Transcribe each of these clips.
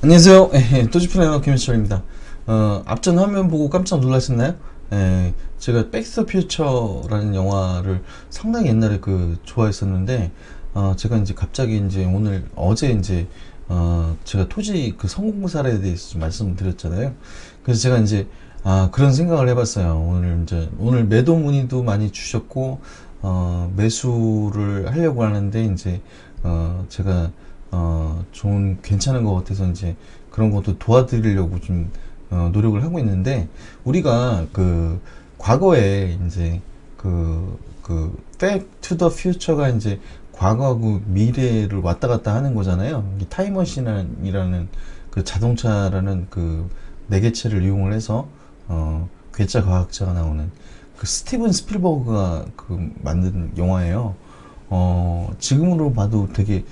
안녕하세요. 또지플래너 김현철입니다. 앞전 화면 보고 깜짝 놀라셨나요? 제가 백스터 퓨처라는 영화를 상당히 옛날에 좋아했었는데, 제가 이제 갑자기 이제 어제 이제, 제가 토지 성공 사례에 대해서 좀 말씀을 드렸잖아요. 그래서 제가 이제, 그런 생각을 해봤어요. 오늘 매도 문의도 많이 주셨고, 매수를 하려고 하는데, 이제, 제가 괜찮은 것 같아서 이제 그런 것도 도와드리려고 좀 노력을 하고 있는데, 우리가 과거에 이제 Back to the Future가 이제 과거하고 미래를 왔다 갔다 하는 거잖아요. 이 타임머신이라는 자동차라는 매개체를 이용을 해서 괴짜 과학자가 나오는 스티븐 스필버그가 만든 영화예요. 지금으로 봐도 되게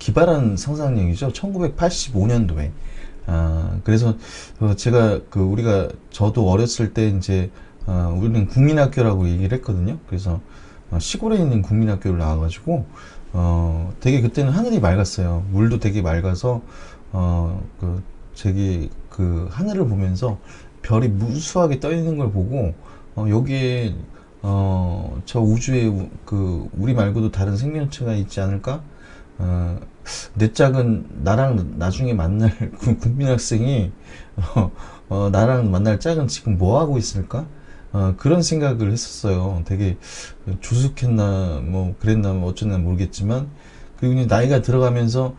기발한 상상력이죠. 1985년도에. 그래서 제가 저도 어렸을 때 이제 우리는 국민학교라고 얘기를 했거든요. 그래서 시골에 있는 국민학교를 나와가지고 되게 그때는 하늘이 맑았어요. 물도 되게 맑아서 되게 하늘을 보면서 별이 무수하게 떠 있는 걸 보고 여기에 저 우주에 우리 말고도 다른 생명체가 있지 않을까? 내 짝은 나랑 나중에 만날 국민학생이 나랑 만날 짝은 지금 뭐 하고 있을까? 그런 생각을 했었어요. 되게 조숙했나 뭐 그랬나 뭐 어쩌나 모르겠지만, 그리고 이제 나이가 들어가면서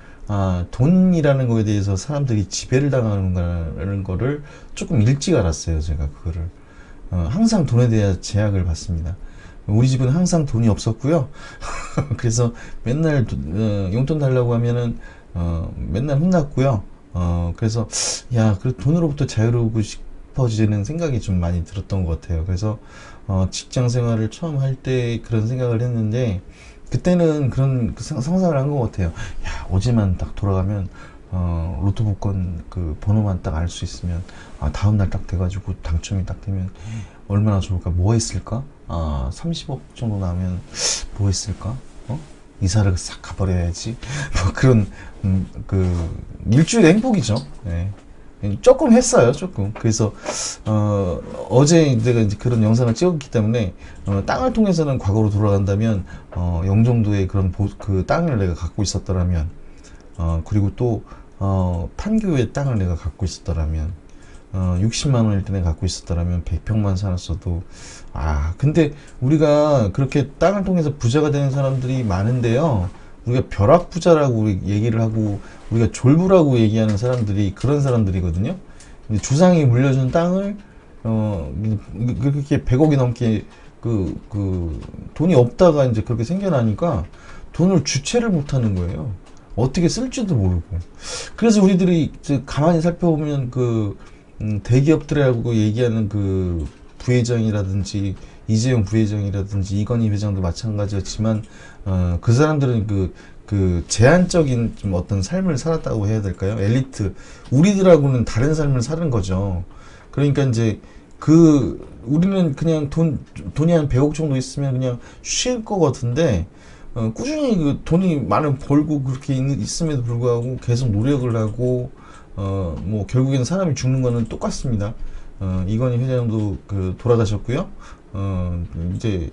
돈이라는 거에 대해서 사람들이 지배를 당하는 거를 조금 일찍 알았어요. 제가 그거를 항상 돈에 대한 제약을 받습니다. 우리 집은 항상 돈이 없었고요. 그래서 맨날 용돈 달라고 하면은 맨날 혼났고요. 그래서 그 돈으로부터 자유로우고 싶어지는 생각이 좀 많이 들었던 것 같아요. 그래서 직장 생활을 처음 할 때 그런 생각을 했는데, 그때는 그런 상상을 한 것 같아요. 어제만 딱 돌아가면 로또 복권 번호만 딱 알 수 있으면, 다음날 딱 돼가지고 당첨이 딱 되면 얼마나 좋을까? 뭐 했을까? 30억 정도 나면 뭐 했을까? 이사를 싹 가버려야지. 뭐 그런, 일주일의 행복이죠. 네. 조금 했어요, 조금. 그래서, 어제 내가 이제 그런 영상을 찍었기 때문에, 땅을 통해서는 과거로 돌아간다면, 영종도의 그 땅을 내가 갖고 있었더라면, 그리고 또, 판교의 땅을 내가 갖고 있었더라면, 60만 원일 때 내가 갖고 있었더라면 100평만 살았어도. 근데 우리가 그렇게 땅을 통해서 부자가 되는 사람들이 많은데요, 우리가 벼락부자라고 얘기를 하고 우리가 졸부라고 얘기하는 사람들이 그런 사람들이거든요. 조상이 물려준 땅을 그렇게 100억이 넘게 돈이 없다가 이제 그렇게 생겨나니까 돈을 주체를 못하는 거예요. 어떻게 쓸지도 모르고. 그래서 우리들이 가만히 살펴보면 대기업들하고 얘기하는 부회장이라든지 이재용 부회장이라든지 이건희 회장도 마찬가지였지만, 그 사람들은 제한적인 좀 어떤 삶을 살았다고 해야 될까요? 엘리트. 우리들하고는 다른 삶을 사는 거죠. 그러니까 이제 우리는 그냥 돈이 한 100억 정도 있으면 그냥 쉴 것 같은데, 꾸준히 돈이 많이 벌고 그렇게 있음에도 불구하고 계속 노력을 하고, 뭐 결국에는 사람이 죽는 거는 똑같습니다. 이건희 회장도 돌아가셨고요. 이제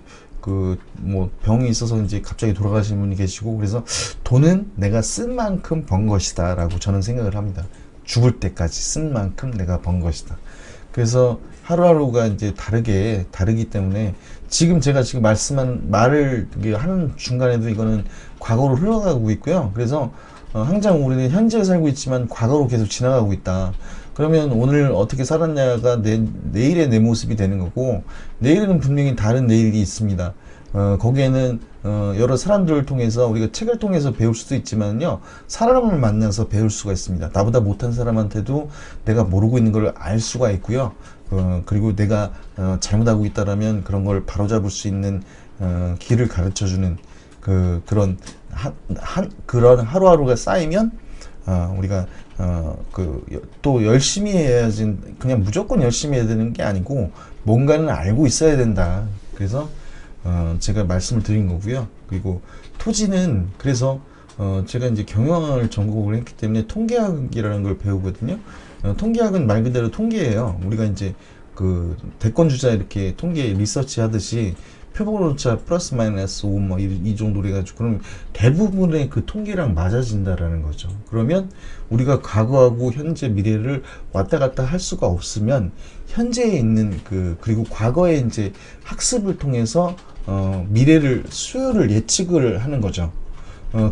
뭐 병이 있어서 이제 갑자기 돌아가신 분이 계시고, 그래서 돈은 내가 쓴 만큼 번 것이다 라고 저는 생각을 합니다. 죽을 때까지 쓴 만큼 내가 번 것이다. 그래서 하루하루가 이제 다르기 때문에, 제가 지금 말을 하는 중간에도 이거는 과거로 흘러가고 있고요. 그래서 항상 우리는 현재에 살고 있지만 과거로 계속 지나가고 있다. 그러면 오늘 어떻게 살았냐가 내일의 내 모습이 되는 거고, 내일은 분명히 다른 내일이 있습니다. 거기에는 여러 사람들을 통해서, 우리가 책을 통해서 배울 수도 있지만요, 사람을 만나서 배울 수가 있습니다. 나보다 못한 사람한테도 내가 모르고 있는 걸 알 수가 있고요. 그리고 내가 잘못하고 있다라면 그런 걸 바로잡을 수 있는 길을 가르쳐주는 그런 하루하루가 쌓이면, 우리가 또 열심히 해야지, 그냥 무조건 열심히 해야 되는 게 아니고 뭔가는 알고 있어야 된다. 그래서 제가 말씀을 드린 거고요. 그리고 토지는 그래서 제가 이제 경영을 전공을 했기 때문에 통계학이라는 걸 배우거든요. 통계학은 말 그대로 통계예요. 우리가 이제 그 대권 주자 이렇게 통계 리서치 하듯이 표본오차 플러스 마이너스 5 뭐 이 정도로 해가지고 그럼 대부분의 그 통계랑 맞아진다라는 거죠. 그러면 우리가 과거하고 현재 미래를 왔다 갔다 할 수가 없으면 현재에 있는 그리고 과거에 이제 학습을 통해서 미래를 수요를 예측을 하는 거죠.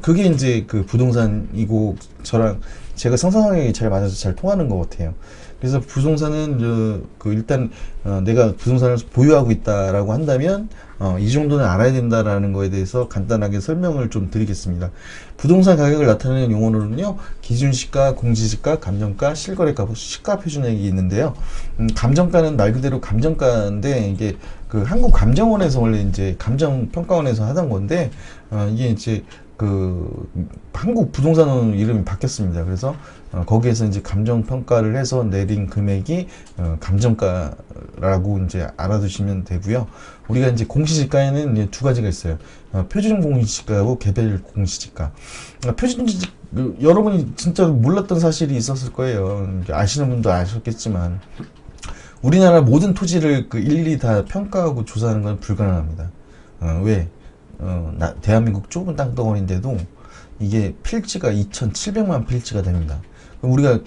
그게 이제 그 부동산이고 저랑 제가 성향이 잘 맞아서 잘 통하는 것 같아요. 그래서 부동산은 일단 내가 부동산을 보유하고 있다라고 한다면 이 정도는 알아야 된다라는 거에 대해서 간단하게 설명을 좀 드리겠습니다. 부동산 가격을 나타내는 용어로는요, 기준시가, 공시지가, 감정가, 실거래가, 시가 표준액이 있는데요. 감정가는 말 그대로 감정가인데 이게 그 한국감정원에서 원래 이제 감정평가원에서 하던 건데 이게 이제 한국 부동산원 이름이 바뀌었습니다. 그래서 거기에서 이제 감정 평가를 해서 내린 금액이 감정가라고 이제 알아두시면 되고요. 우리가 이제 공시지가에는 이제 두 가지가 있어요. 표준 공시지가하고 개별 공시지가. 여러분이 진짜 몰랐던 사실이 있었을 거예요. 아시는 분도 아셨겠지만 우리나라 모든 토지를 일일이 다 평가하고 조사하는 건 불가능합니다. 왜? 대한민국 좁은 땅덩어리인데도 이게 필지가 2,700만 필지가 됩니다. 우리가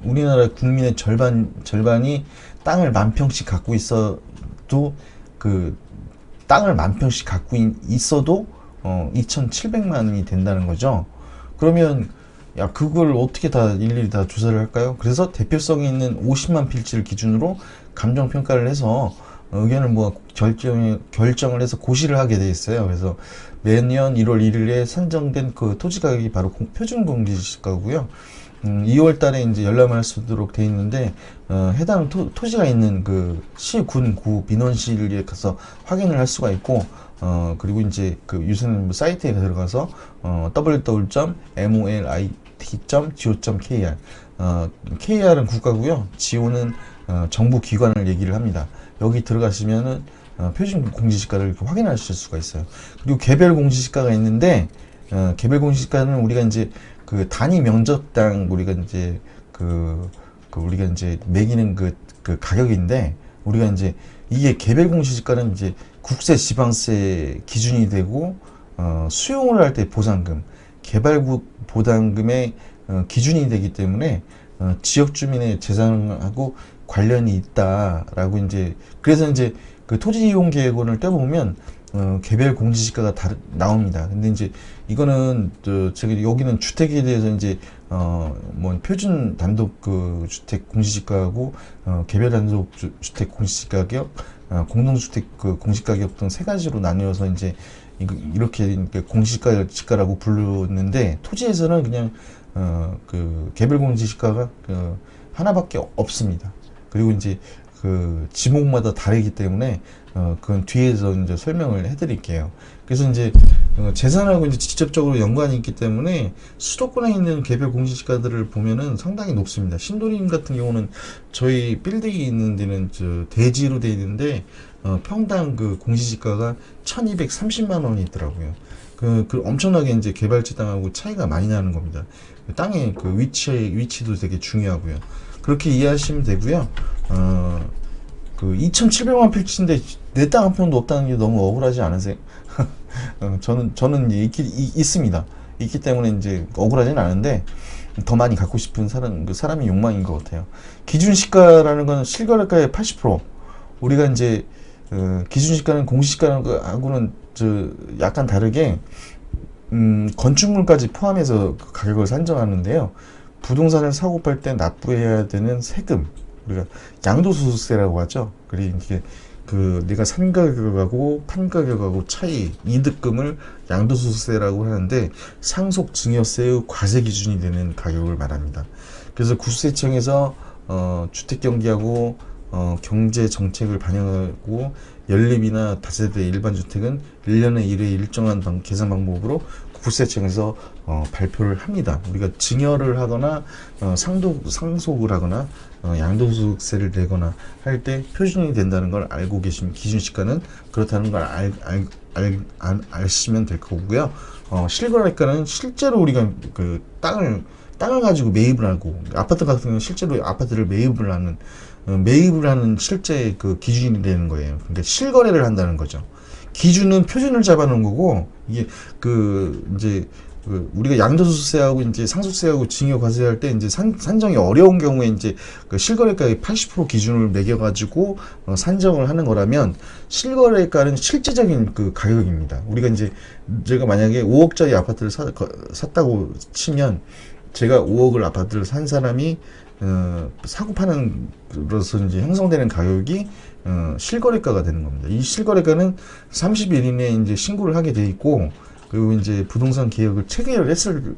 우리나라 국민의 절반이 땅을 10,000평씩 갖고 있어도 땅을 10,000평씩 갖고 있어도 2,700만이 된다는 거죠. 그러면 그걸 어떻게 다 일일이 다 조사를 할까요? 그래서 대표성이 있는 50만 필지를 기준으로 감정 평가를 해서 의견을 결정을 해서 고시를 하게 돼 있어요. 그래서 매년 1월 1일에 산정된 그 토지 가격이 바로 표준 공시지가고요. 2월 달에 이제 열람을 할 수 있도록 돼 있는데, 해당 토지가 있는 시, 군, 구, 민원실에 가서 확인을 할 수가 있고, 그리고 이제 유선 사이트에 들어가서, www.molit.go.kr, KR은 국가고요. GO는 정부 기관을 얘기를 합니다. 여기 들어가시면은 표준 공시지가를 이렇게 확인하실 수가 있어요. 그리고 개별 공시지가가 있는데, 개별 공시지가는 우리가 이제 단위 면적당 우리가 이제 우리가 이제 매기는 가격인데, 우리가 이제 이게 개별 공시지가는 이제 국세, 지방세 기준이 되고, 수용을 할 때 보상금, 개발구 보상금의 기준이 되기 때문에 지역 주민의 재산하고 관련이 있다라고 이제, 그래서 이제 토지 이용 계획원을 떼보면 개별 공시지가가 나옵니다. 근데 이제 이거는 제가 여기는 주택에 대해서 이제 표준 단독 주택 공시지가하고 개별 단독 주택 공시가격, 공동주택 공시가격 등 세 가지로 나뉘어서 이제 이렇게 공시지가라고 부르는데, 토지에서는 그냥 개별 공시지가가 하나밖에 없습니다. 그리고 이제 지목마다 다르기 때문에 그건 뒤에서 이제 설명을 해드릴게요. 그래서 이제 재산하고 이제 직접적으로 연관이 있기 때문에 수도권에 있는 개별 공시지가들을 보면은 상당히 높습니다. 신도림 같은 경우는 저희 빌딩이 있는 데는 대지로 돼 있는데 평당 공시지가가 1,230만 원이 있더라고요. 엄청나게 이제 개발지 땅하고 차이가 많이 나는 겁니다. 땅의 위치도 되게 중요하고요. 그렇게 이해하시면 되고요. 2,700만 필지인데 내 땅 한 편도 없다는 게 너무 억울하지 않으세요? 저는 있습니다. 있기 때문에 이제 억울하지는 않은데 더 많이 갖고 싶은 사람의 욕망인 것 같아요. 기준시가라는 건 실거래가의 80%. 우리가 이제 기준시가는 공시지가하고는 약간 다르게 건축물까지 포함해서 가격을 산정하는데요. 부동산을 사고 팔 때 납부해야 되는 세금, 우리가 양도소득세라고 하죠. 그리고 이게 내가 산 가격하고 판 가격하고 차이, 이득금을 양도소득세라고 하는데, 상속 증여세의 과세 기준이 되는 가격을 말합니다. 그래서 구세청에서 주택 경기하고 경제 정책을 반영하고, 연립이나 다세대 일반 주택은 1년에 1회 일정한 계산 방법으로 구세청에서 발표를 합니다. 우리가 증여를 하거나 상속을 하거나 양도소득세를 내거나 할 때 표준이 된다는 걸 알고 계시면, 기준시가는 그렇다는 걸 아시면 될 거고요. 실거래가는 실제로 우리가 그 땅을 가지고 매입을 하고, 아파트 같은 경우는 실제로 아파트를 매입을 하는 실제 그 기준이 되는 거예요. 그러니까 실거래를 한다는 거죠. 기준은 표준을 잡아놓은 거고, 이게 이제 우리가 양도소득세하고 이제 상속세하고 증여과세할 때 이제 산정이 어려운 경우에 이제 그 실거래가의 80% 기준을 매겨가지고 산정을 하는 거라면, 실거래가는 실제적인 그 가격입니다. 우리가 이제 제가 만약에 5억짜리 아파트를 샀다고 치면, 제가 5억을 아파트를 산 사람이 사고 파는 으로서 이제 형성되는 가격이 실거래가가 되는 겁니다. 이 실거래가는 30일 이내에 이제 신고를 하게 돼 있고, 그리고 이제 부동산 계약을 체결을 했을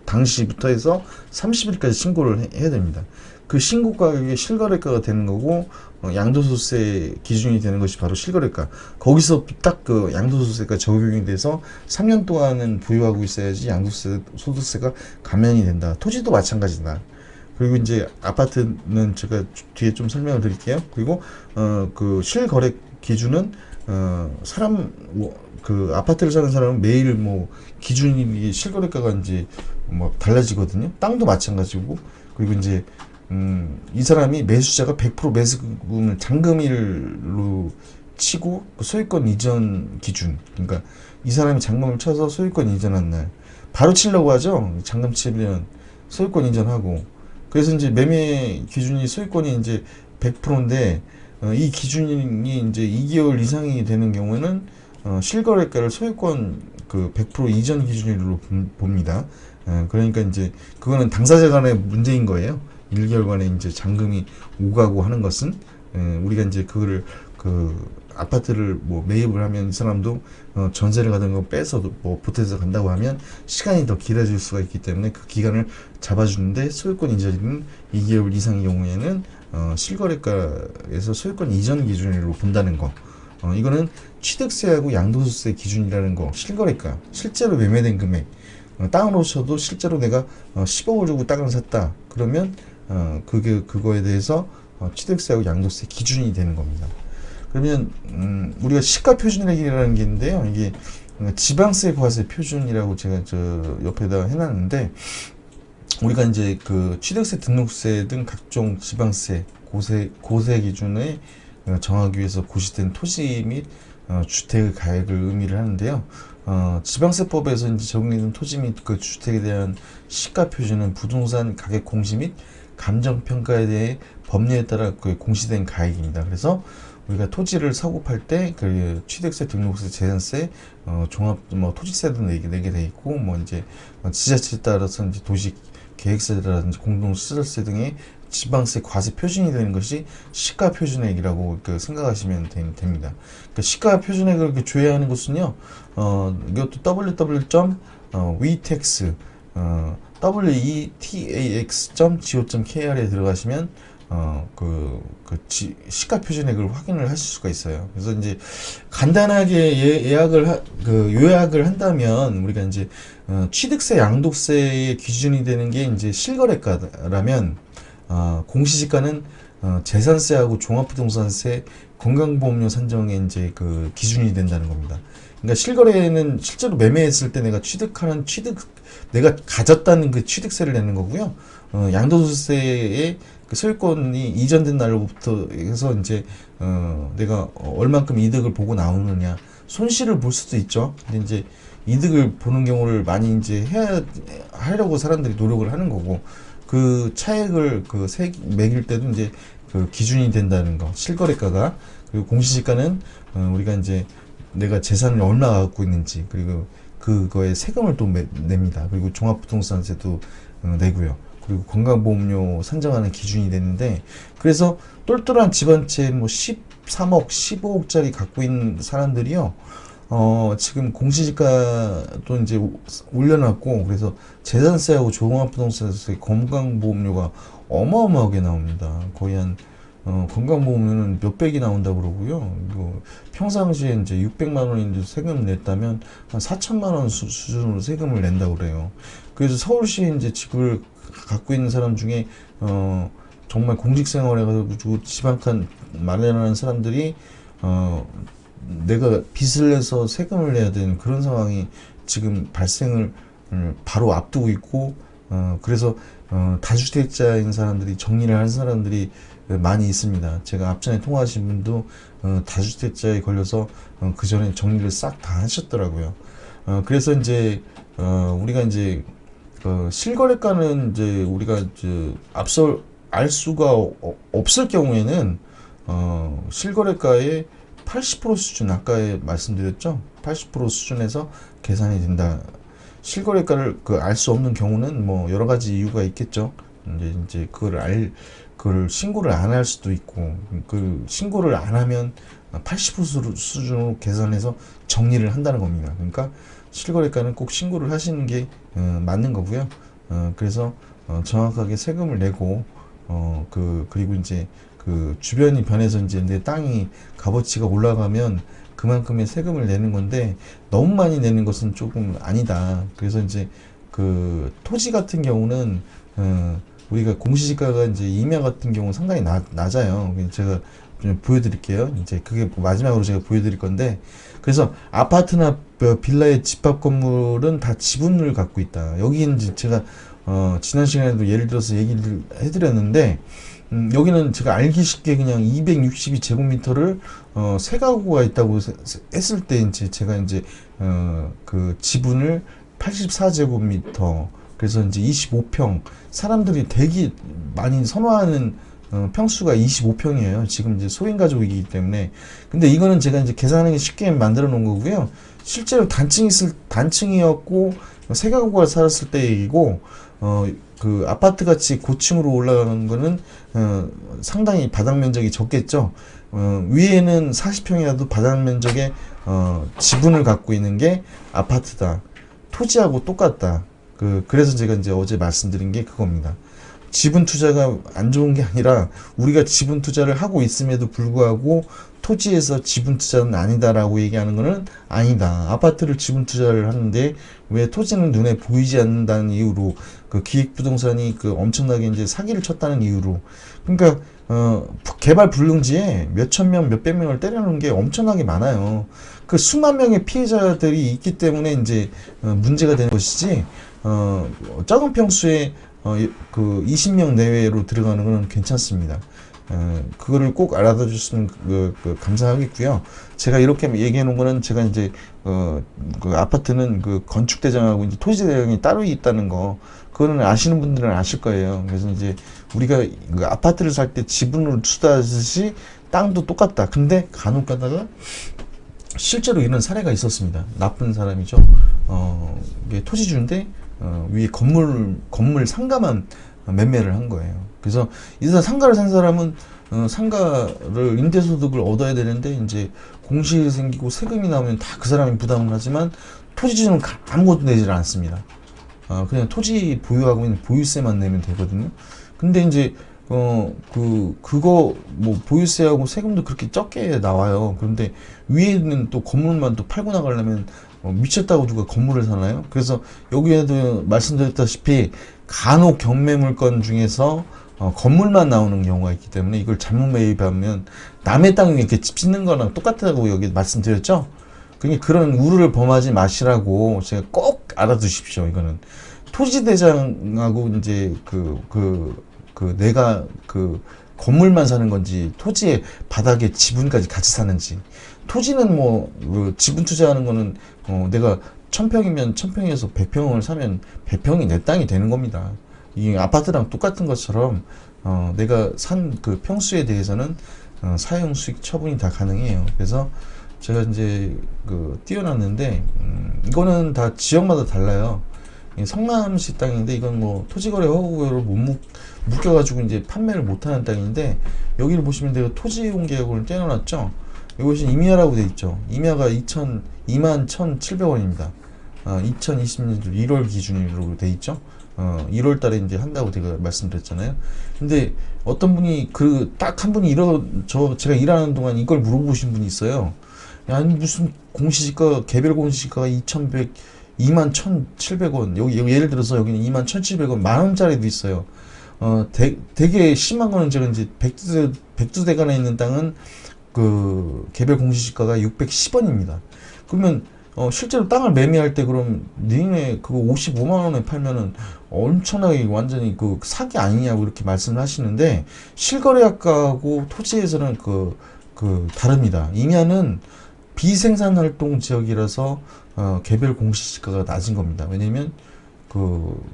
당시부터 해서 30일까지 신고를 해야 됩니다. 그 신고 가격이 실거래가가 되는 거고, 양도소득세 기준이 되는 것이 바로 실거래가. 거기서 딱 그 양도소득세가 적용이 돼서 3년 동안은 보유하고 있어야지 양도소득세가 감면이 된다. 토지도 마찬가지다. 그리고 이제 아파트는 제가 뒤에 좀 설명을 드릴게요. 그리고 그 실거래 기준은 그 아파트를 사는 사람은 매일 뭐 기준이 실거래가가 이제 뭐 달라지거든요. 땅도 마찬가지고. 그리고 이제 이 사람이 매수자가 100% 매수금을 잔금일로 치고 소유권 이전 기준, 그러니까 이 사람이 잔금을 쳐서 소유권 이전한 날 바로 치려고 하죠. 잔금 치면 소유권 이전하고. 그래서 이제 매매 기준이 소유권이 이제 100%인데 이 기준이 이제 2개월 이상이 되는 경우에는 실거래가를 소유권 그 100% 이전 기준으로 봅니다. 그러니까 이제 그거는 당사자 간의 문제인 거예요. 1개월간에 이제 잔금이 오가고 하는 것은 우리가 이제 그거를 아파트를 뭐 매입을 하면 이 사람도 전세를 가든 거 빼서 뭐 보태서 간다고 하면 시간이 더 길어질 수가 있기 때문에 그 기간을 잡아주는데, 소유권 이전인 2개월 이상의 경우에는 실거래가에서 소유권 이전 기준으로 본다는 거. 이거는 취득세하고 양도소득세 기준이라는 거. 실거래가, 실제로 매매된 금액. 땅으로 쳐도 실제로 내가 10억을 주고 땅을 샀다. 그러면 그거에 대해서 취득세하고 양도세 기준이 되는 겁니다. 그러면 우리가 시가표준액이라는 게 있는데요. 이게 지방세 과세 표준이라고 제가 저 옆에다 해놨는데, 우리가 이제 그 취득세, 등록세 등 각종 지방세, 고세 기준을 정하기 위해서 고시된 토지 및 주택의 가액을 의미를 하는데요. 지방세법에서 이제 적용되는 토지 및 그 주택에 대한 시가 표준은 부동산 가격 공시 및 감정평가에 대해 법률에 따라 그 공시된 가액입니다. 그래서 우리가 토지를 사고 팔 때 그 취득세, 등록세, 재산세, 종합 뭐 토지세도 내게 돼 있고, 뭐 이제 지자체에 따라서 이제 도시 계획세라든지 공동시설세 등의 지방세 과세 표준이 되는 것이 시가 표준액이라고 생각하시면 됩니다. 그러니까 시가 표준액을 이렇게 조회하는 것은요, 이것도 www.wetax wetax.go.kr에 들어가시면 시가 표준액을 확인을 하실 수가 있어요. 그래서 이제 간단하게 요약을 한다면, 우리가 이제 취득세, 양도세의 기준이 되는 게 이제 실거래가라면, 공시지가는 재산세하고 종합부동산세, 건강보험료 산정의 이제 그 기준이 된다는 겁니다. 그러니까 실거래는 실제로 매매했을 때 내가 내가 가졌다는 그 취득세를 내는 거고요. 양도소득세의 그 소유권이 이전된 날로부터 해서 이제 내가 얼만큼 이득을 보고 나오느냐, 손실을 볼 수도 있죠. 근데 이제 이득을 보는 경우를 많이 이제 하려고 사람들이 노력을 하는 거고, 그 차액을 매길 때도 이제 그 기준이 된다는 거, 실거래가가. 그리고 공시지가는 우리가 이제 내가 재산을 얼마 갖고 있는지, 그리고 그거에 세금을 또 냅니다. 그리고 종합부동산세도 내고요. 그리고 건강보험료 산정하는 기준이 되는데, 그래서 똘똘한 집 한 채 뭐 13억, 15억짜리 갖고 있는 사람들이요, 지금 공시지가도 이제 올려놨고, 그래서 재산세하고 종합부동산세, 건강보험료가 어마어마하게 나옵니다. 거의 한 건강보험료는 몇백이 나온다고 그러고요. 평상시에 이제 600만 원인데 세금 냈다면 한 4천만 원 수준으로 세금을 낸다고 그래요. 그래서 서울시에 이제 집을 갖고 있는 사람 중에 정말 공직생활 해가지고 집 한 칸 마련하는 사람들이 내가 빚을 내서 세금을 내야 되는 그런 상황이 지금 발생을 바로 앞두고 있고, 그래서 다주택자인 사람들이, 정리를 한 사람들이 많이 있습니다. 제가 앞전에 통화하신 분도 다주택자에 걸려서 그 전에 정리를 싹 다 하셨더라고요. 그래서 이제 우리가 이제 실거래가는 이제 우리가 이제 앞서 알 수가 없을 경우에는 실거래가의 80% 수준, 아까 말씀드렸죠? 80% 수준에서 계산이 된다. 실거래가를 알 수 없는 경우는 뭐 여러 가지 이유가 있겠죠. 이제 그걸 신고를 안 할 수도 있고, 그 신고를 안 하면 80% 수준으로 계산해서 정리를 한다는 겁니다. 그러니까 실거래가는 꼭 신고를 하시는 게 맞는 거고요. 그래서 정확하게 세금을 내고, 그리고 이제 그 주변이 변해서 이제 내 땅이 값어치가 올라가면 그만큼의 세금을 내는 건데, 너무 많이 내는 것은 조금 아니다. 그래서 이제 그 토지 같은 경우는 우리가 공시지가가 이제 임야 같은 경우 상당히 낮아요. 제가 좀 보여드릴게요. 이제 그게 마지막으로 제가 보여드릴 건데, 그래서 아파트나 빌라의 집합 건물은 다 지분을 갖고 있다. 여기는 이제 제가 지난 시간에도 예를 들어서 얘기를 해드렸는데, 여기는 제가 알기 쉽게 그냥 262제곱미터를 세 가구가 있다고 했을 때 이제 제가 이제 그 지분을 84제곱미터, 그래서 이제 25평, 사람들이 되게 많이 선호하는 평수가 25평이에요. 지금 이제 소인 가족이기 때문에. 근데 이거는 제가 이제 계산하기 쉽게 만들어 놓은 거고요. 실제로 단층이었고 세 가구가 살았을 때 얘기고, 그 아파트 같이 고층으로 올라가는 거는 상당히 바닥 면적이 적겠죠. 위에는 40평이라도 바닥 면적의 지분을 갖고 있는 게 아파트다. 토지하고 똑같다. 그래서 제가 이제 어제 말씀드린 게 그겁니다. 지분 투자가 안 좋은 게 아니라, 우리가 지분 투자를 하고 있음에도 불구하고 토지에서 지분 투자는 아니다라고 얘기하는 거는 아니다. 아파트를 지분 투자를 하는데 왜 토지는 눈에 보이지 않는다는 이유로, 그 기획부동산이 그 엄청나게 이제 사기를 쳤다는 이유로, 그러니까 개발 불능지에 몇천 명, 몇백 명을 때려놓은 게 엄청나게 많아요. 그 수만 명의 피해자들이 있기 때문에 이제 문제가 되는 것이지, 적은 평수에 그 20명 내외로 들어가는 건 괜찮습니다. 그거를 꼭 알아봐 주시면 감사하겠고요. 제가 이렇게 얘기해 놓은 거는, 제가 이제 그 아파트는 그 건축대장하고 이제 토지대장이 따로 있다는 거, 그거는 아시는 분들은 아실 거예요. 그래서 이제 우리가 그 아파트를 살 때 지분을 투자하듯이 땅도 똑같다. 근데 간혹 가다가 실제로 이런 사례가 있었습니다. 나쁜 사람이죠. 이게 토지주인데 위에 건물 상가만 매매를 한 거예요. 그래서 이 상가를 산 사람은 상가를 임대소득을 얻어야 되는데, 이제 공실이 생기고 세금이 나오면 다 그 사람이 부담을 하지만 토지주는 아무것도 내질 않습니다. 그냥 토지 보유하고 있는 보유세만 내면 되거든요. 근데 이제 그거 뭐 보유세하고 세금도 그렇게 적게 나와요. 그런데 위에는 또 건물만 또 팔고 나가려면 미쳤다고 누가 건물을 사나요? 그래서 여기에도 말씀드렸다시피 간혹 경매물건 중에서 건물만 나오는 경우가 있기 때문에, 이걸 잘못 매입하면 남의 땅에 이렇게 집 짓는 거랑 똑같다고 여기 말씀드렸죠? 그러니까 그런 우려를 범하지 마시라고 제가 꼭 알아두십시오. 이거는 토지대장하고 이제 내가 그 건물만 사는 건지, 토지의 바닥에 지분까지 같이 사는지. 토지는 뭐 지분 투자하는 거는 내가 1000평이면 1000평에서 100평을 사면 100평이 내 땅이 되는 겁니다. 이게 아파트랑 똑같은 것처럼 내가 산 그 평수에 대해서는 사용 수익 처분이 다 가능해요. 그래서 제가 이제 띄워놨는데, 이거는 다 지역마다 달라요. 성남시 땅인데, 이건 뭐 토지거래 허가를 못 묶여가지고 이제 판매를 못하는 땅인데, 여기를 보시면 내가 토지용 계약을 떼어놨죠. 이것이 임야라고 돼 있죠. 임야가 21,700원입니다. 2020년 1월 기준으로 돼 있죠. 1월 달에 이제 한다고 제가 말씀드렸잖아요. 근데 어떤 분이 딱 한 분이 제가 일하는 동안 이걸 물어보신 분이 있어요. 야, 아니 무슨 공시지가, 개별 공시지가가 21,700원. 여기 예를 들어서 여기는 21,700원, 만원짜리도 있어요. 되게 심한 거는, 제가 이제 백두대간에 있는 땅은 그 개별 공시지가가 610원입니다. 그러면 실제로 땅을 매매할 때 그럼 니네 그거 55만 원에 팔면은 엄청나게 완전히 그 사기 아니냐고 이렇게 말씀을 하시는데 실거래가하고 토지에서는 다릅니다. 임야는 비생산활동 지역이라서 개별 공시지가가 낮은 겁니다. 왜냐면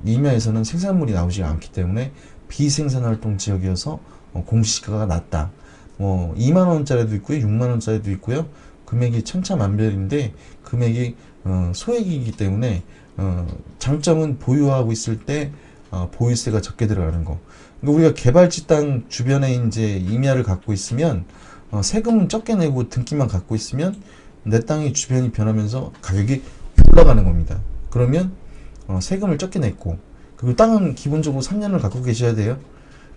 임야에서는 생산물이 나오지 않기 때문에 비생산활동 지역이어서 공시지가가 낮다. 2만 원짜리도 있고요, 6만 원짜리도 있고요. 금액이 천차만별인데 금액이 소액이기 때문에 장점은 보유하고 있을 때 보유세가 적게 들어가는 거. 그러니까 우리가 개발지 땅 주변에 이제 임야를 갖고 있으면 세금은 적게 내고 등기만 갖고 있으면 내 땅의 주변이 변하면서 가격이 올라가는 겁니다. 그러면 세금을 적게 냈고 그리고 땅은 기본적으로 3년을 갖고 계셔야 돼요.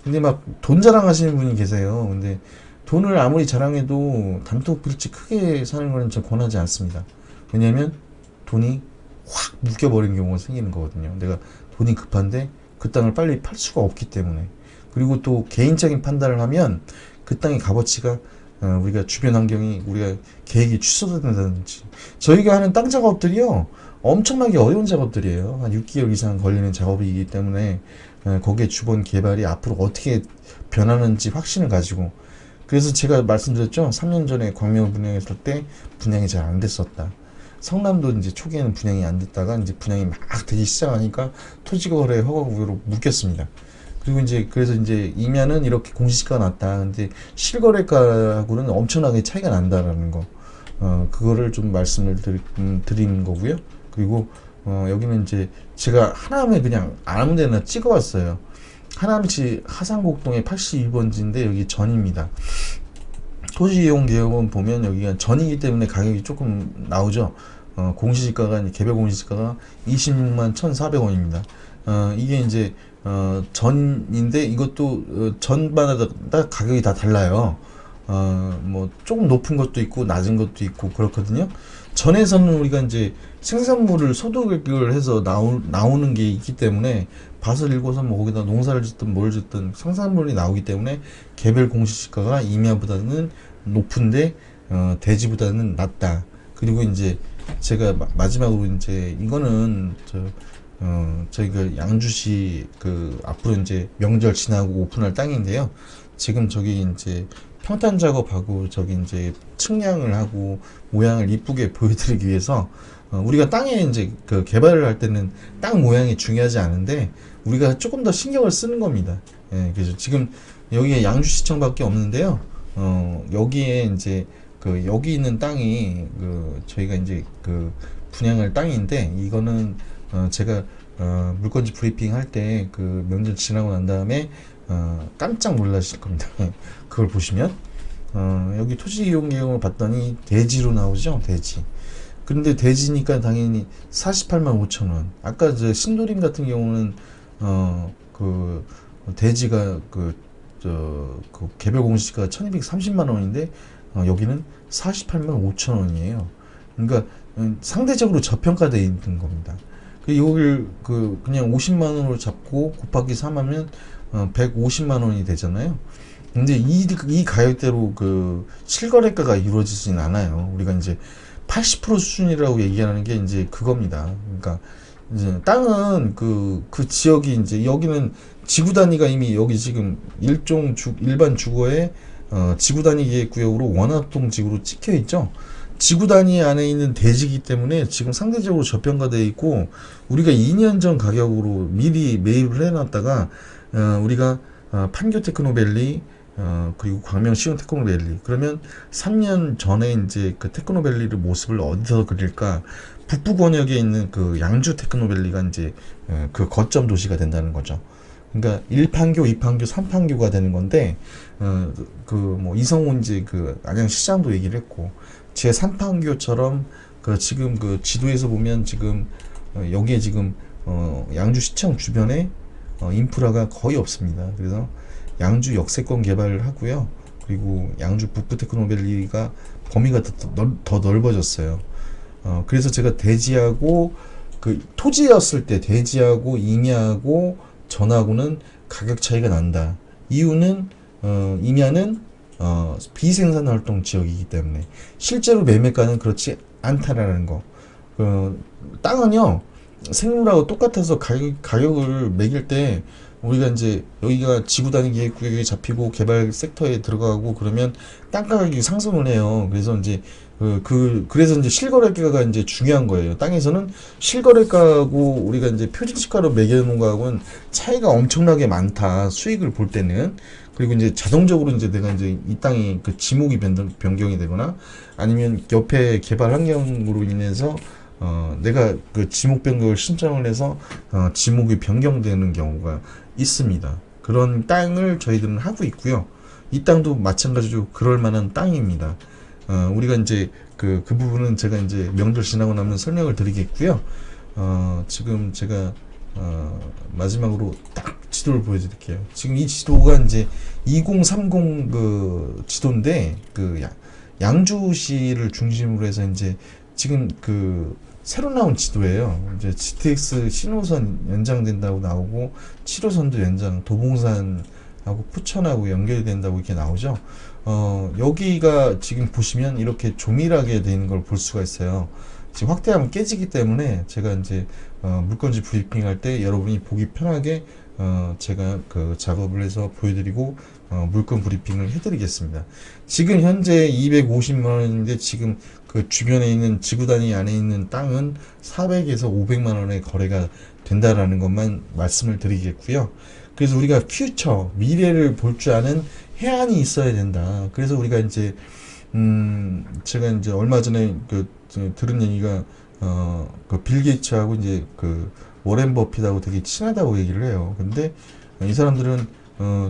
근데 막 돈 자랑하시는 분이 계세요. 근데 돈을 아무리 자랑해도 단독빌지 크게 사는 거는 전 권하지 않습니다. 왜냐면 돈이 확 묶여버리는 경우가 생기는 거거든요. 내가 돈이 급한데 그 땅을 빨리 팔 수가 없기 때문에. 그리고 또 개인적인 판단을 하면 그 땅의 값어치가 우리가 주변 환경이 우리가 계획이 취소된다든지 저희가 하는 땅 작업들이요 엄청나게 어려운 작업들이에요. 한 6개월 이상 걸리는 작업이기 때문에 거기에 주변 개발이 앞으로 어떻게 변하는지 확신을 가지고 그래서 제가 말씀드렸죠. 3년 전에 광명을 분양했을 때 분양이 잘 안 됐었다. 성남도 이제 초기에는 분양이 안 됐다가 이제 분양이 막 되기 시작하니까 토지거래 허가구역으로 묶였습니다. 그리고 이제 그래서 이제 임야는 이렇게 공시지가가 낮다. 근데 실거래가하고는 엄청나게 차이가 난다라는 거. 그거를 좀 말씀을 드리는 거고요. 그리고 여기는 이제 제가 하남에 그냥 아무 데나 찍어봤어요. 하남시 하산곡동의 82번지인데 여기 전입니다. 토지이용개혁은 보면 여기가 전이기 때문에 가격이 조금 나오죠. 공시지가가 개별 공시지가가 26만 1,400원입니다. 이게 이제 전인데 이것도 전마다 가격이 다 달라요. 뭐 조금 높은 것도 있고 낮은 것도 있고 그렇거든요. 전에서는 우리가 이제 생산물을 소득을 해서 나오는 게 있기 때문에 밭을 일궈서 뭐 거기다 농사를 짓든 뭘 짓든 생산물이 나오기 때문에 개별 공시지가가 임야보다는 높은데 대지보다는 낮다. 그리고 이제 제가 마지막으로 이제 이거는 저희가 양주시 앞으로 이제 명절 지나고 오픈할 땅인데요. 지금 저기 이제 평탄 작업하고 저기 이제 측량을 하고 모양을 이쁘게 보여드리기 위해서 우리가 땅에 이제 개발을 할 때는 땅 모양이 중요하지 않은데 우리가 조금 더 신경을 쓰는 겁니다. 예, 그래서 지금 여기에 양주시청밖에 없는데요. 여기에 이제 여기 있는 땅이 저희가 이제 분양할 땅인데 이거는 제가 물건지 브리핑 할 때 명절 지나고 난 다음에 깜짝 놀라실 겁니다. 그걸 보시면 여기 토지 이용 계획을 봤더니 대지로 나오죠. 대지. 그런데 대지니까 당연히 48만 5천 원. 아까 저 신도림 같은 경우는 대지가 개별 공시가 1230만 원인데 여기는 48만 5천 원이에요. 그러니까 상대적으로 저평가되어 있는 겁니다. 여기를 그냥 50만 원으로 잡고 곱하기 3하면 150만 원이 되잖아요. 근데 이 가격대로 실거래가가 이루어지진 않아요. 우리가 이제 80% 수준이라고 얘기하는 게 이제 그겁니다. 그러니까 이제 땅은 그 지역이 이제 여기는 지구 단위가 이미 여기 지금 일반 주거에 지구 단위 계획 구역으로 원합동 지구로 찍혀 있죠. 지구 단위 안에 있는 대지이기 때문에 지금 상대적으로 저평가되어 있고 우리가 2년 전 가격으로 미리 매입을 해놨다가 우리가 판교 테크노밸리 그리고 광명 시흥 테크노밸리 그러면 3년 전에 이제 테크노밸리를 모습을 어디서 그릴까 북부 권역에 있는 양주 테크노밸리가 이제 거점 도시가 된다는 거죠. 그러니까 1판교, 2판교, 3판교가 되는 건데 뭐 이성훈 이제 안양시장도 얘기를 했고 제 3판교처럼 지금 지도에서 보면 지금 여기에 지금 양주시청 주변에 인프라가 거의 없습니다. 그래서 양주 역세권 개발을 하고요. 그리고 양주 북부 테크노밸리가 범위가 더 넓어졌어요. 그래서 제가 대지하고 토지였을 때 대지하고 임야하고 전하고는 가격 차이가 난다. 이유는 임야는 비생산 활동 지역이기 때문에 실제로 매매가는 그렇지 않다라는 거. 땅은요, 생물하고 똑같아서 가격을 매길 때 우리가 이제 여기가 지구 단위 계획 구역에 잡히고 개발 섹터에 들어가고 그러면 땅 가격이 상승을 해요. 그래서 이제 그래서 이제 실거래가가 이제 중요한 거예요. 땅에서는 실거래가하고 우리가 이제 표준시가로 매겨놓은 거하고는 차이가 엄청나게 많다. 수익을 볼 때는. 그리고 이제 자동적으로 이제 내가 이제 이 땅이 그 지목이 변경이 되거나 아니면 옆에 개발 환경으로 인해서 내가 그 지목 변경을 신청을 해서 지목이 변경되는 경우가 있습니다. 그런 땅을 저희들은 하고 있고요. 이 땅도 마찬가지로 그럴 만한 땅입니다. 우리가 이제 그 부분은 제가 이제 명절 지나고 나면 설명을 드리겠고요. 지금 제가 마지막으로 딱 지도를 보여드릴게요. 지금 이 지도가 이제 2030 그 지도인데 그 양주시를 중심으로 해서 이제 지금 그 새로 나온 지도예요. 이제 GTX 신호선 연장된다고 나오고 7호선도 연장, 도봉산하고 포천하고 연결된다고 이렇게 나오죠. 여기가 지금 보시면 이렇게 조밀하게 되는 걸 볼 수가 있어요. 지금 확대하면 깨지기 때문에 제가 이제 물건지 브리핑 할 때 여러분이 보기 편하게 제가 그 작업을 해서 보여드리고 물건 브리핑을 해드리겠습니다. 지금 현재 250만 원인데 지금 그 주변에 있는 지구 단위 안에 있는 땅은 400에서 500만 원의 거래가 된다라는 것만 말씀을 드리겠고요. 그래서 우리가 퓨처 미래를 볼 줄 아는 해안이 있어야 된다. 그래서 우리가 이제 제가 이제 얼마 전에 들은 얘기가 그 빌 게이츠하고 이제 그 워렌 버핏하고 되게 친하다고 얘기를 해요. 근데 이 사람들은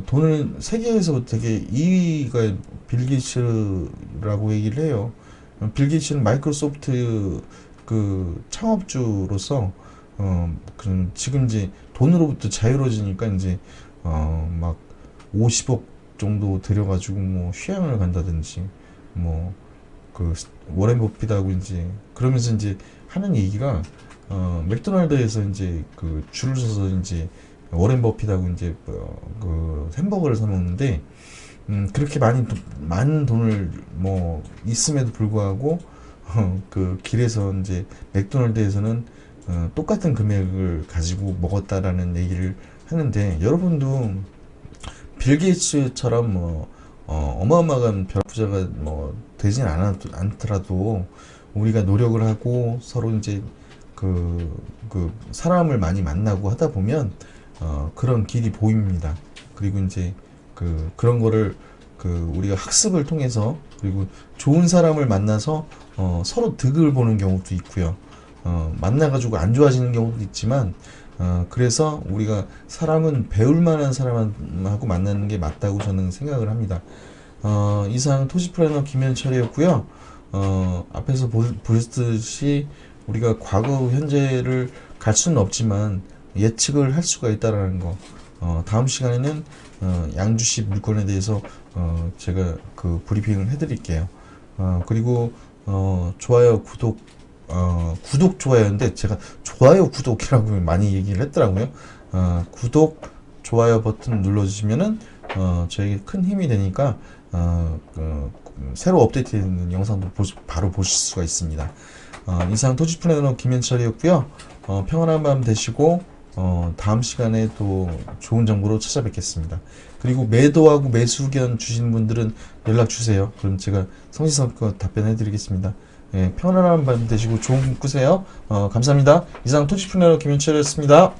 돈을 세계에서 되게 2위가 빌 게이츠라고 얘기를 해요. 빌 게이츠는 마이크로소프트 그 창업주로서 지금 이제 돈으로부터 자유로워지니까 이제 막 50억 정도 들여가지고 뭐 휴양을 간다든지 뭐 그 워렌 버핏하고 이제 그러면서 이제 하는 얘기가 맥도날드에서 이제 그 줄을 서서 이제 워렌 버핏하고 이제 그 햄버거를 사 먹는데 그렇게 많은 돈을 뭐 있음에도 불구하고 그 길에서 이제 맥도날드에서는 똑같은 금액을 가지고 먹었다라는 얘기를 하는데 여러분도 빌 게이츠처럼 뭐 어마어마한 벼락 부자가 뭐 되진 않더라도 우리가 노력을 하고 서로 이제 그 사람을 많이 만나고 하다 보면 그런 길이 보입니다. 그리고 이제 그런 거를 우리가 학습을 통해서 그리고 좋은 사람을 만나서 서로 득을 보는 경우도 있고요. 만나가지고 안 좋아지는 경우도 있지만 그래서 우리가 사람은 배울 만한 사람하고 만나는 게 맞다고 저는 생각을 합니다. 이상 토지 플래너 김현철이었고요. 앞에서 보셨듯이 우리가 과거 현재를 갈 수는 없지만 예측을 할 수가 있다라는 거. 다음 시간에는 양주시 물건에 대해서 제가 그 브리핑을 해드릴게요. 그리고 좋아요, 구독, 좋아요인데 제가 좋아요, 구독이라고 많이 얘기를 했더라고요. 구독, 좋아요 버튼 눌러주시면은 저에게 큰 힘이 되니까 새로 업데이트되는 영상도 바로 보실 수가 있습니다. 이상 토지 플래너 김현철이었고요. 평안한 밤 되시고 다음 시간에 또 좋은 정보로 찾아뵙겠습니다. 그리고 매도하고 매수 의견 주신 분들은 연락 주세요. 그럼 제가 성실성껏 답변해 드리겠습니다. 예, 편안한 밤 되시고 좋은 꿈 꾸세요. 감사합니다. 이상 토지 플래너 김현철이었습니다.